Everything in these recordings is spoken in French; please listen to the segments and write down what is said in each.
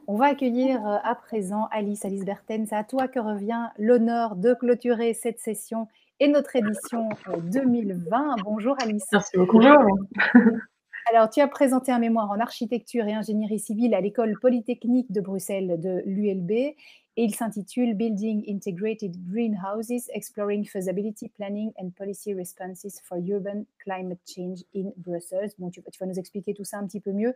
On va accueillir à présent Alice Berten. C'est à toi que revient l'honneur de clôturer cette session et notre édition 2020. Bonjour Alice. Merci beaucoup. Bonjour. Alors, tu as présenté un mémoire en architecture et ingénierie civile à l'École polytechnique de Bruxelles de l'ULB et il s'intitule Building Integrated Greenhouses, Exploring Feasibility Planning and Policy Responses for Urban Climate Change in Brussels. Bon, tu vas nous expliquer tout ça un petit peu mieux.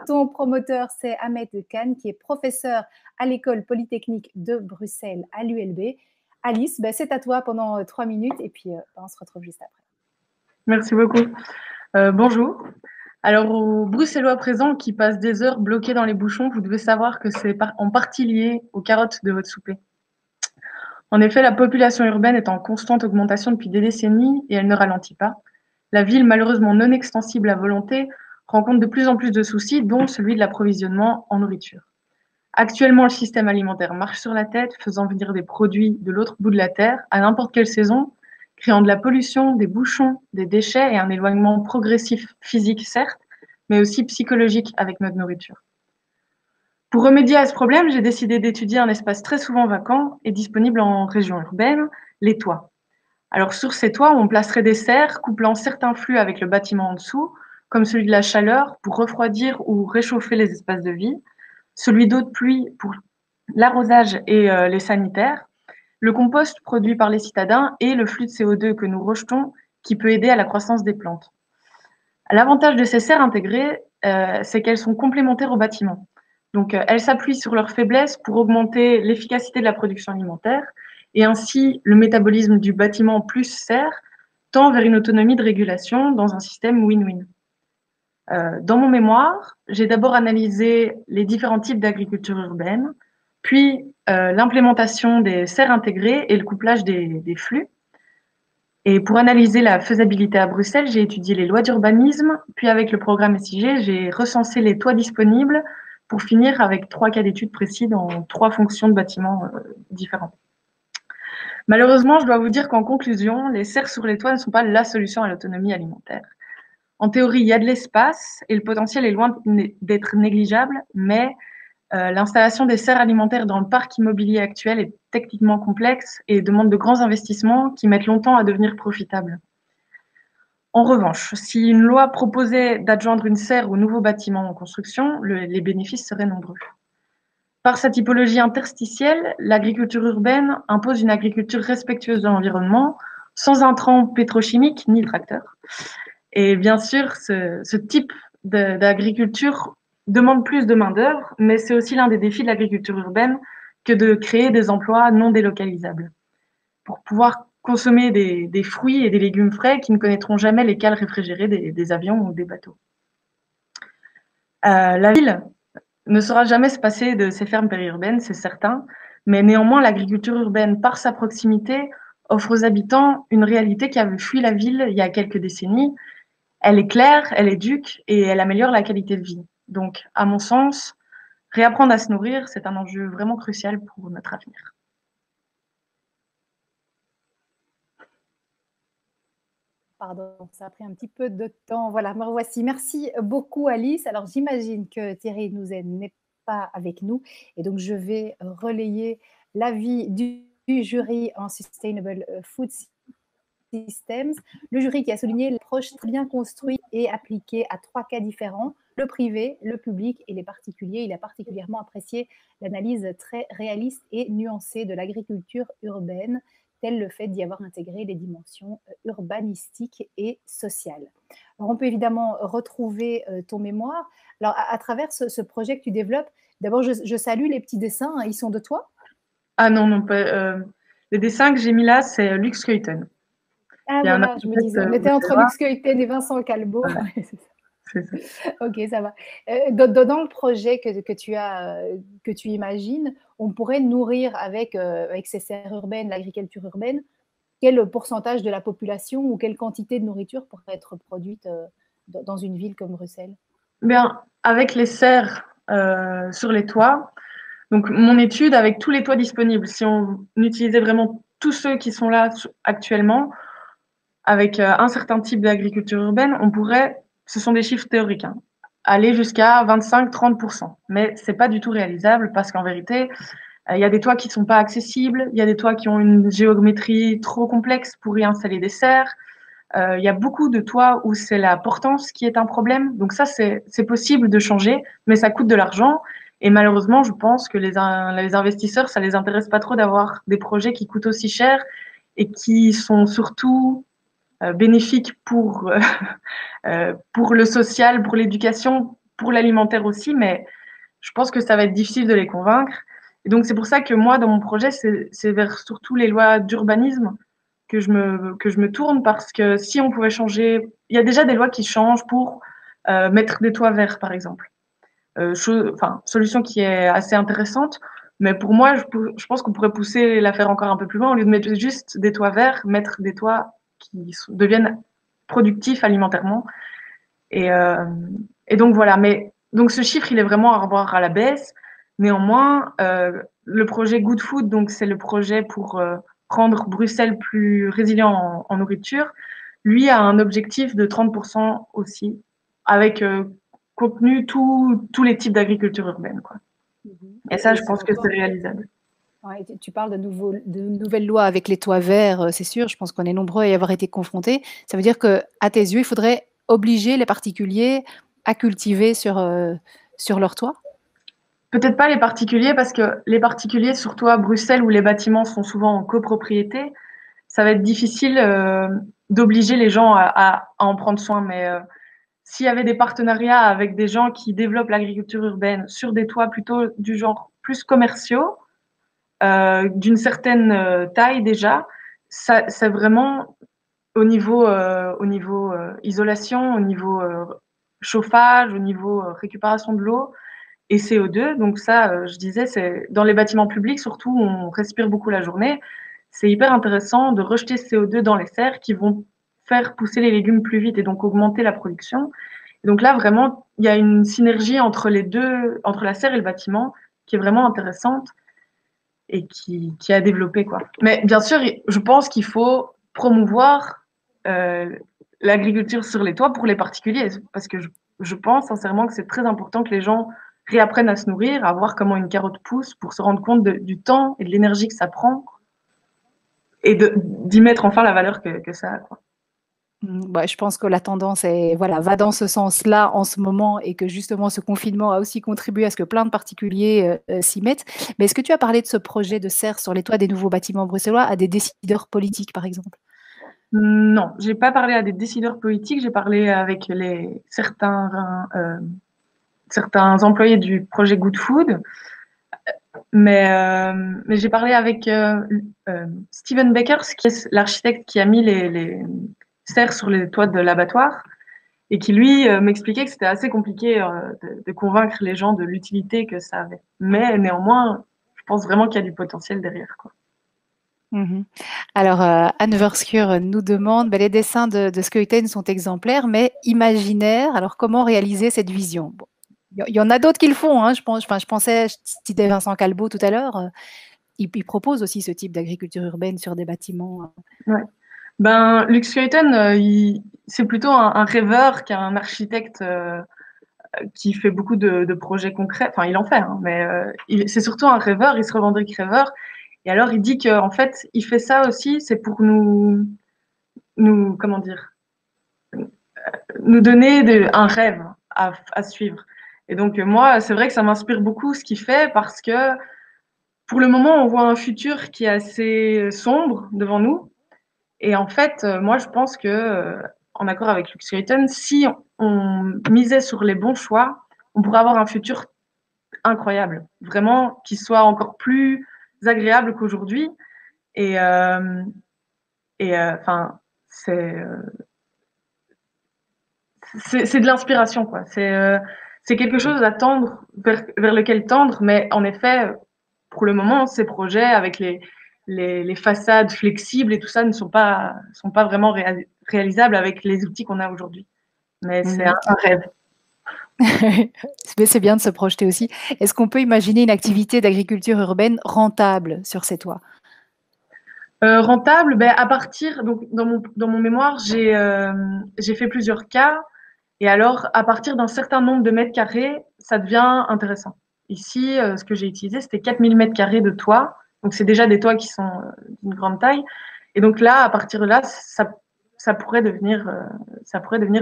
Ton promoteur, c'est Ahmed Khan, qui est professeur à l'École polytechnique de Bruxelles à l'ULB. Alice, c'est à toi pendant 3 minutes et puis on se retrouve juste après. Merci beaucoup. Bonjour. Alors, aux Bruxellois présents qui passent des heures bloqués dans les bouchons, vous devez savoir que c'est en partie lié aux carottes de votre souper. En effet, la population urbaine est en constante augmentation depuis des décennies et elle ne ralentit pas. La ville, malheureusement non extensible à volonté, rencontre de plus en plus de soucis, dont celui de l'approvisionnement en nourriture. Actuellement, le système alimentaire marche sur la tête, faisant venir des produits de l'autre bout de la Terre à n'importe quelle saison, créant de la pollution, des bouchons, des déchets et un éloignement progressif physique, certes, mais aussi psychologique avec notre nourriture. Pour remédier à ce problème, j'ai décidé d'étudier un espace très souvent vacant et disponible en région urbaine, les toits. Alors sur ces toits, on placerait des serres couplant certains flux avec le bâtiment en dessous, comme celui de la chaleur pour refroidir ou réchauffer les espaces de vie, celui d'eau de pluie pour l'arrosage et les sanitaires, le compost produit par les citadins et le flux de CO2 que nous rejetons qui peut aider à la croissance des plantes. L'avantage de ces serres intégrées, c'est qu'elles sont complémentaires au bâtiment. Donc, elles s'appuient sur leurs faiblesses pour augmenter l'efficacité de la production alimentaire et ainsi le métabolisme du bâtiment plus serre tend vers une autonomie de régulation dans un système win-win. Dans mon mémoire, j'ai d'abord analysé les différents types d'agriculture urbaine, puis l'implémentation des serres intégrées et le couplage des flux. Et pour analyser la faisabilité à Bruxelles, j'ai étudié les lois d'urbanisme, puis avec le programme SIG, j'ai recensé les toits disponibles pour finir avec 3 cas d'études précis dans 3 fonctions de bâtiments différents. Malheureusement, je dois vous dire qu'en conclusion, les serres sur les toits ne sont pas la solution à l'autonomie alimentaire. En théorie, il y a de l'espace et le potentiel est loin d'être négligeable, mais l'installation des serres alimentaires dans le parc immobilier actuel est techniquement complexe et demande de grands investissements qui mettent longtemps à devenir profitables. En revanche, si une loi proposait d'adjoindre une serre au nouveau bâtiment en construction, les bénéfices seraient nombreux. Par sa typologie interstitielle, l'agriculture urbaine impose une agriculture respectueuse de l'environnement, sans intrants pétrochimiques ni tracteurs. Et bien sûr, ce type d'agriculture demande plus de main-d'œuvre, mais c'est aussi l'un des défis de l'agriculture urbaine que de créer des emplois non délocalisables. Pour pouvoir consommer des fruits et des légumes frais qui ne connaîtront jamais les cales réfrigérées des avions ou des bateaux. La ville ne saura jamais se passer de ces fermes périurbaines, c'est certain, mais néanmoins, l'agriculture urbaine, par sa proximité, offre aux habitants une réalité qui avait fui la ville il y a quelques décennies. Elle est claire, elle éduque et elle améliore la qualité de vie. Donc, à mon sens, réapprendre à se nourrir, c'est un enjeu vraiment crucial pour notre avenir. Pardon, ça a pris un petit peu de temps. Voilà, me revoici. Merci beaucoup, Alice. Alors, j'imagine que Thierry n'est pas avec nous. Et donc, je vais relayer l'avis du jury en Sustainable Food Systems. Le jury qui a souligné l'approche très bien construite et appliquée à 3 cas différents, le privé, le public et les particuliers. Il a particulièrement apprécié l'analyse très réaliste et nuancée de l'agriculture urbaine, tel le fait d'y avoir intégré les dimensions urbanistiques et sociales. Alors, on peut évidemment retrouver ton mémoire. Alors, à travers ce projet que tu développes, d'abord, je salue les petits dessins. Ils sont de toi? Ah non, non, pas, les dessins que j'ai mis là, c'est Lux Skeuten. Ah Il y a un voilà, je me architecte disais, on était entre bruxellois. Lux Skeuten et Vincent Calbo. Voilà, Ouais, c'est ça. c'est ça. Ok, ça va. Dans le projet que tu imagines, on pourrait nourrir avec ces serres urbaines, l'agriculture urbaine, quel pourcentage de la population ou quelle quantité de nourriture pourrait être produite dans une ville comme Bruxelles? Bien, avec les serres sur les toits, donc mon étude avec tous les toits disponibles, si on utilisait vraiment tous ceux qui sont là actuellement, avec un certain type d'agriculture urbaine, on pourrait, ce sont des chiffres théoriques, hein, aller jusqu'à 25-30%. Mais c'est pas du tout réalisable parce qu'en vérité, il y a des toits qui sont pas accessibles, il y a des toits qui ont une géométrie trop complexe pour y installer des serres. Il y a beaucoup de toits où c'est la portance qui est un problème. Donc ça, c'est possible de changer, mais ça coûte de l'argent. Et malheureusement, je pense que les investisseurs, ça les intéresse pas trop d'avoir des projets qui coûtent aussi cher et qui sont surtout bénéfiques pour le social, pour l'éducation, pour l'alimentaire aussi. Mais je pense que ça va être difficile de les convaincre. Et donc c'est pour ça que moi, dans mon projet, c'est vers surtout les lois d'urbanisme que je me tourne parce que si on pouvait changer, il y a déjà des lois qui changent pour mettre des toits verts, par exemple. Solution qui est assez intéressante, mais pour moi, je pense qu'on pourrait pousser l'affaire encore un peu plus loin. Au lieu de mettre juste des toits verts, mettre des toits qui deviennent productifs alimentairement. Et, euh, et donc voilà, mais donc ce chiffre, il est vraiment à revoir à la baisse. Néanmoins, le projet Good Food, donc c'est le projet pour rendre Bruxelles plus résilient en nourriture, lui a un objectif de 30% aussi, avec contenu tous les types d'agriculture urbaine, quoi. Et ça, Et je pense que c'est réalisable. ouais, tu parles de nouvelles lois avec les toits verts, c'est sûr. Je pense qu'on est nombreux à y avoir été confrontés. Ça veut dire que, à tes yeux, il faudrait obliger les particuliers à cultiver sur leur toit? Peut-être pas les particuliers, parce que les particuliers, surtout à Bruxelles, où les bâtiments sont souvent en copropriété, ça va être difficile d'obliger les gens à en prendre soin. Mais s'il y avait des partenariats avec des gens qui développent l'agriculture urbaine sur des toits plutôt du genre plus commerciaux, d'une certaine taille déjà, ça, c'est vraiment au niveau isolation, au niveau chauffage, au niveau récupération de l'eau et CO2. Donc ça, je disais, c'est dans les bâtiments publics, surtout, on respire beaucoup la journée. C'est hyper intéressant de rejeter ce CO2 dans les serres qui vont faire pousser les légumes plus vite et donc augmenter la production. Et donc là, vraiment, il y a une synergie entre les deux, entre la serre et le bâtiment, qui est vraiment intéressante et qui a développé, quoi. Mais bien sûr, je pense qu'il faut promouvoir euh, l'agriculture sur les toits pour les particuliers, parce que je pense sincèrement que c'est très important que les gens réapprennent à se nourrir, à voir comment une carotte pousse pour se rendre compte du temps et de l'énergie que ça prend et d'y mettre enfin la valeur que ça a, quoi. Bah, je pense que la tendance est, voilà, va dans ce sens-là en ce moment et que justement ce confinement a aussi contribué à ce que plein de particuliers s'y mettent. Mais est-ce que tu as parlé de ce projet de serre sur les toits des nouveaux bâtiments bruxellois à des décideurs politiques, par exemple? Non, j'ai pas parlé à des décideurs politiques, j'ai parlé avec certains employés du projet Good Food, mais j'ai parlé avec Steven Bakers, qui est l'architecte qui a mis les serres sur les toits de l'abattoir, et qui lui m'expliquait que c'était assez compliqué de convaincre les gens de l'utilité que ça avait. Mais néanmoins, je pense vraiment qu'il y a du potentiel derrière, quoi. Mhm. Alors, Anne Verskur nous demande, ben, les dessins de Schouten sont exemplaires, mais imaginaires. Alors, comment réaliser cette vision? Bon, il y en a d'autres qui le font, hein, je pense. Enfin, je pensais, je citais Vincent Calbeau tout à l'heure. Il propose aussi ce type d'agriculture urbaine sur des bâtiments. Ouais. Ben, Lux Schuiten, c'est plutôt un rêveur qu'un architecte qui fait beaucoup de projets concrets. Enfin, il en fait, hein, mais c'est surtout un rêveur. Il se revendique rêveur. Et alors, il dit qu'en fait, il fait ça aussi, c'est pour comment dire, nous donner un rêve à suivre. Et donc, moi, c'est vrai que ça m'inspire beaucoup ce qu'il fait parce que pour le moment, on voit un futur qui est assez sombre devant nous. Et en fait, moi, je pense que, en accord avec Lux Schuiten, si on misait sur les bons choix, on pourrait avoir un futur incroyable, vraiment, qui soit encore plus agréable qu'aujourd'hui. Et, enfin, c'est de l'inspiration, quoi. C'est quelque chose à tendre, vers lequel tendre, mais en effet, pour le moment, ces projets avec les façades flexibles et tout ça ne sont pas vraiment réalisables avec les outils qu'on a aujourd'hui. Mais c'est Mhm. un rêve. Mais c'est bien de se projeter aussi. Est-ce qu'on peut imaginer une activité d'agriculture urbaine rentable sur ces toits? Rentable, ben, à partir, donc, dans mon mémoire, j'ai fait plusieurs cas. Et alors, à partir d'un certain nombre de mètres carrés, ça devient intéressant. Ici, ce que j'ai utilisé, c'était 4000 mètres carrés de toit. Donc, c'est déjà des toits qui sont d'une grande taille. Et donc là, à partir de là, ça pourrait devenir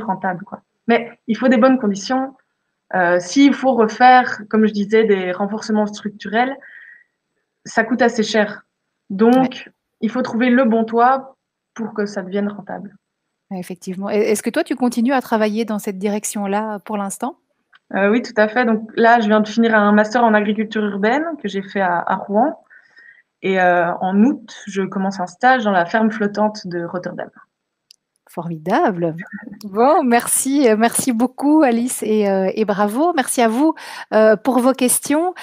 rentable, quoi. Mais il faut des bonnes conditions. S'il faut refaire, comme je disais, des renforcements structurels, ça coûte assez cher. Ouais, Donc, il faut trouver le bon toit pour que ça devienne rentable. ouais, effectivement. Est-ce que toi, tu continues à travailler dans cette direction-là pour l'instant? Oui, tout à fait. Donc là, je viens de finir un master en agriculture urbaine que j'ai fait à Rouen. Et en août, je commence un stage dans la ferme flottante de Rotterdam. Formidable. Bon, merci, merci beaucoup Alice et bravo. Merci à vous, pour vos questions.